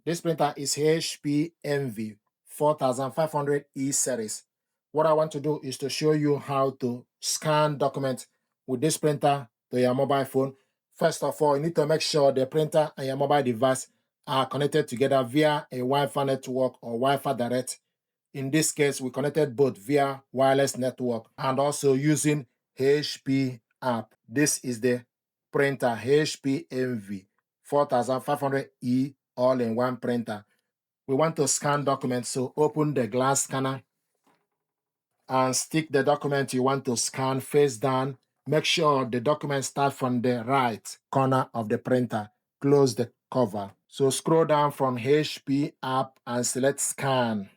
This printer is HP Envy 4500E series. What I want to do is to show you how to scan documents with this printer to your mobile phone. First of all, you need to make sure the printer and your mobile device are connected together via a Wi-Fi network or Wi-Fi direct. In this case, we connected both via wireless network and also using HP app. This is the printer HP Envy 4500E all-in-one printer. We want to scan documents, so open the glass scanner and stick the document you want to scan face down. Make sure the document starts from the right corner of the printer. Close the cover. So scroll down from HP app and select scan.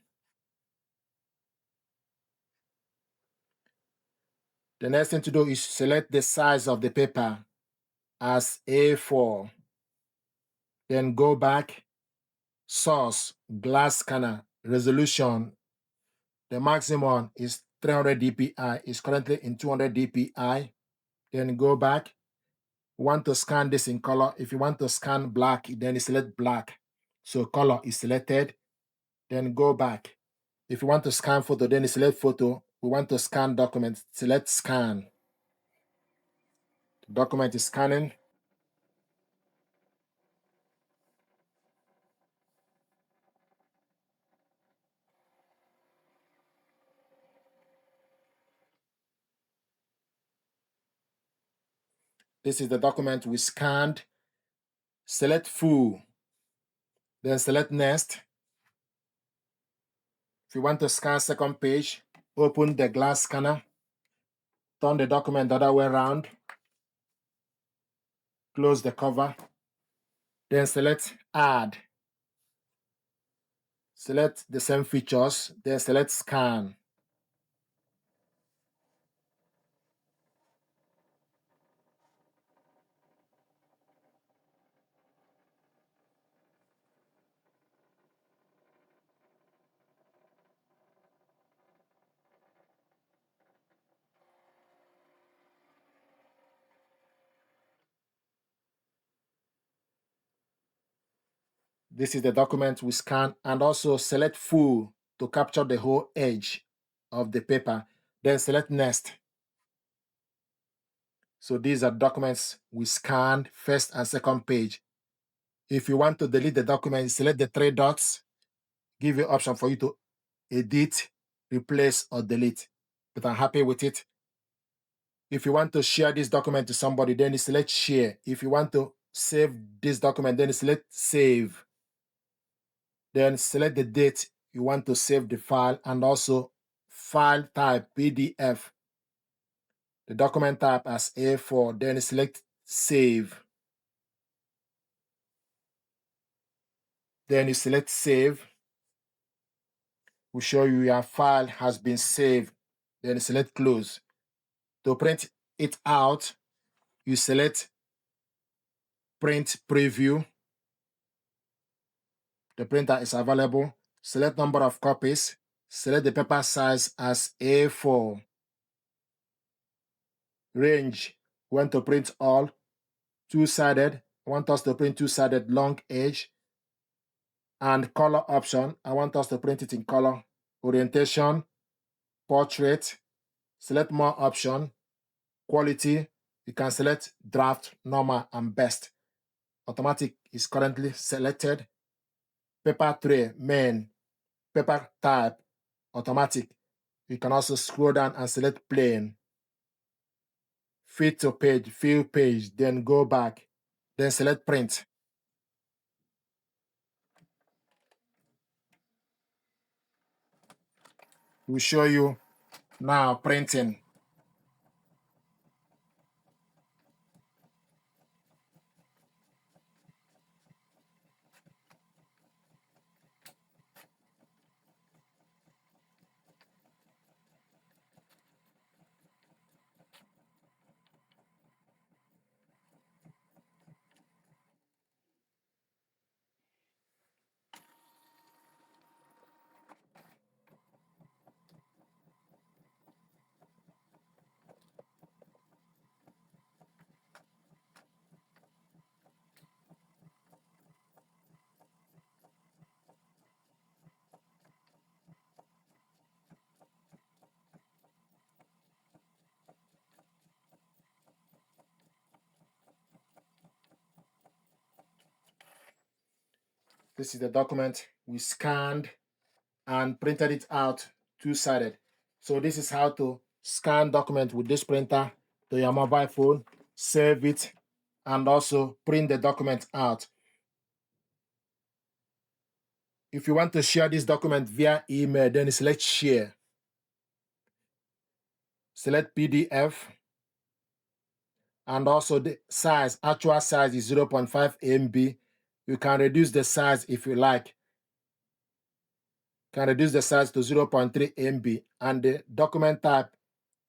The next thing to do is select the size of the paper as A4. Then go back, source, glass scanner, resolution. The maximum is 300 dpi, is currently in 200 dpi. Then go back. You want to scan this in color. If you want to scan black, then you select black. So color is selected. Then go back. If you want to scan photo, then you select photo. We want to scan document, select scan. The document is scanning. This is the document we scanned. Select full. Then select next. If you want to scan second page, open the glass scanner. Turn the document the other way around. Close the cover. Then select add. Select the same features. Then select scan. This is the document we scan, and also select full to capture the whole edge of the paper. Then select next. So these are documents we scanned, first and second page. If you want to delete the document, select the three dots. Give you option for you to edit, replace, or delete. But I'm happy with it. If you want to share this document to somebody, then you select share. If you want to save this document, then you select save. Then select the date you want to save the file and also file type PDF. The document type as A4, then select save. Then you select save. Will show you your file has been saved. Then you select close. To print it out, you select print preview. The printer is available. Select number of copies. Select the paper size as A4. Range, we want to print all. Two-sided, I want us to print two-sided long edge. And color option, I want us to print it in color. Orientation, portrait, select more option. Quality, you can select draft, normal, and best. Automatic is currently selected. Paper tray, main. Paper type, automatic. You can also scroll down and select plain. Fit to page, fill page, then go back. Then select print. We'll show you now printing. This is the document we scanned and printed it out two-sided. So this is how to scan document with this printer to your mobile phone, save it, and also print the document out. If you want to share this document via email, then select share. Select PDF. And also the size, actual size is 0.5 MB. You can reduce the size if you like. You can reduce the size to 0.3 MB and the document type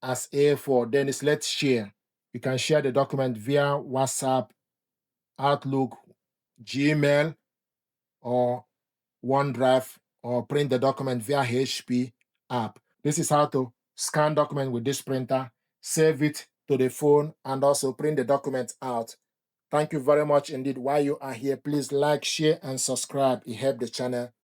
as A4. Then select share. You can share the document via WhatsApp, Outlook, Gmail, or OneDrive, or print the document via HP app. This is how to scan document with this printer, save it to the phone, and also print the document out. Thank you very much indeed. While you are here, please like, share, and subscribe. It helps the channel